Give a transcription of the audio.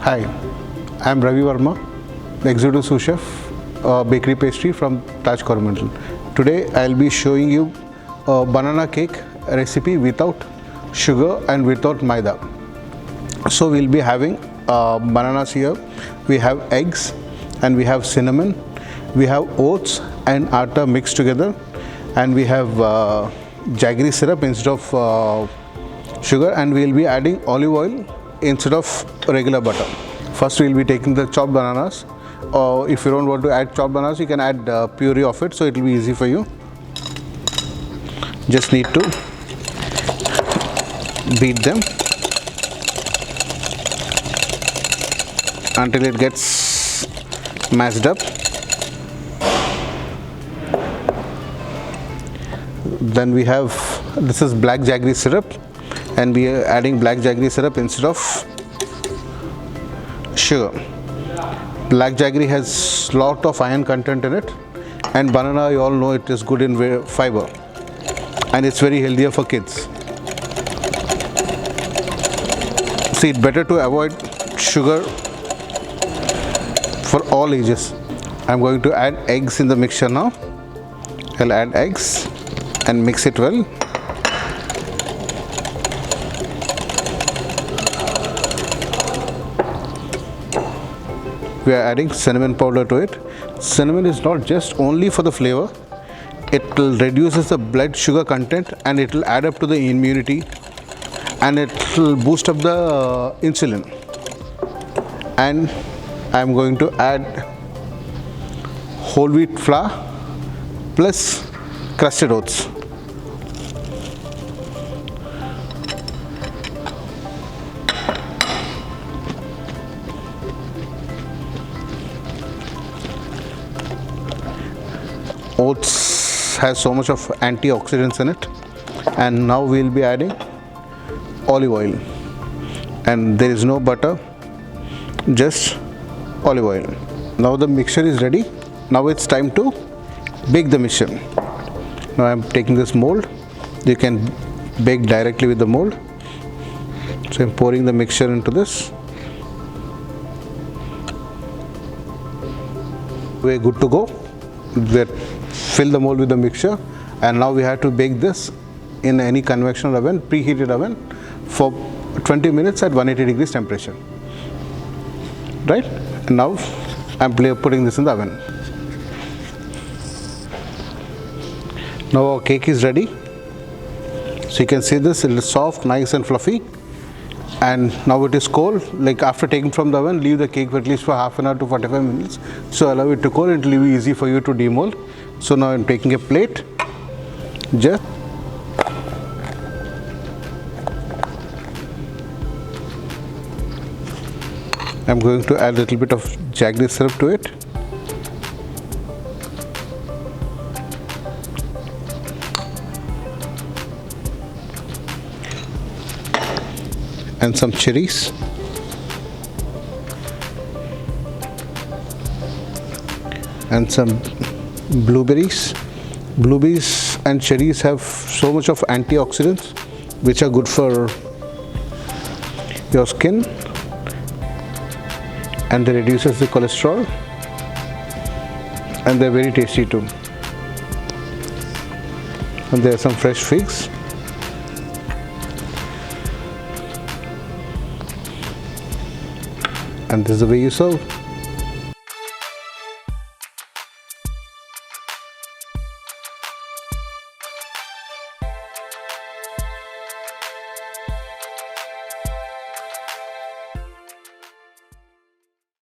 Hi, I am Ravi Verma, Executive Sous Chef, Bakery Pastry from Taj Coromandel. Today I will be showing you a banana cake recipe without sugar and without maida. So we will be having bananas here, we have eggs and we have cinnamon, we have oats and atta mixed together, and we have jaggery syrup instead of sugar, and we will be adding olive oil instead of regular butter. First we will be taking the chopped bananas. If you don't want to add chopped bananas, you can add puree of it, so it will be easy for you. Just need to beat them until it gets mashed up. Then we have, this is black jaggery syrup, and we are adding black jaggery syrup instead of sugar. Black jaggery has lot of iron content in it, and banana, you all know, it is good in fiber, and it's very healthier for kids. See, it's better to avoid sugar for all ages. I'm going to add eggs in the mixture now. I'll add eggs and mix it well. We are adding cinnamon powder to it. Cinnamon is not just only for the flavor, it will reduces the blood sugar content, and it will add up to the immunity, and it will boost up the insulin. And I am going to add whole wheat flour plus crusted oats. Oats has so much of antioxidants in it. And now we will be adding olive oil, and there is no butter, just olive oil. Now the mixture is ready. Now it's time to bake the mixture. Now I am taking this mold. You can bake directly with the mold. So I am pouring the mixture into this. We are good to go. Fill the mold with the mixture, and now we have to bake this in any convection oven, preheated oven, for 20 minutes at 180 degrees temperature. Right? And now I am putting this in the oven. Now our cake is ready. So you can see this, it is soft, nice and fluffy. And now it is cold. Like after taking from the oven, leave the cake for at least for half an hour to 45 minutes. So allow it to cool, it will be easy for you to demold. So now I am taking a plate. Just I am going to add a little bit of jaggery syrup to it. And some cherries. And some blueberries. Blueberries and cherries have so much of antioxidants which are good for your skin, and they reduces the cholesterol, and they're very tasty too. And there are some fresh figs. And this is the way you serve.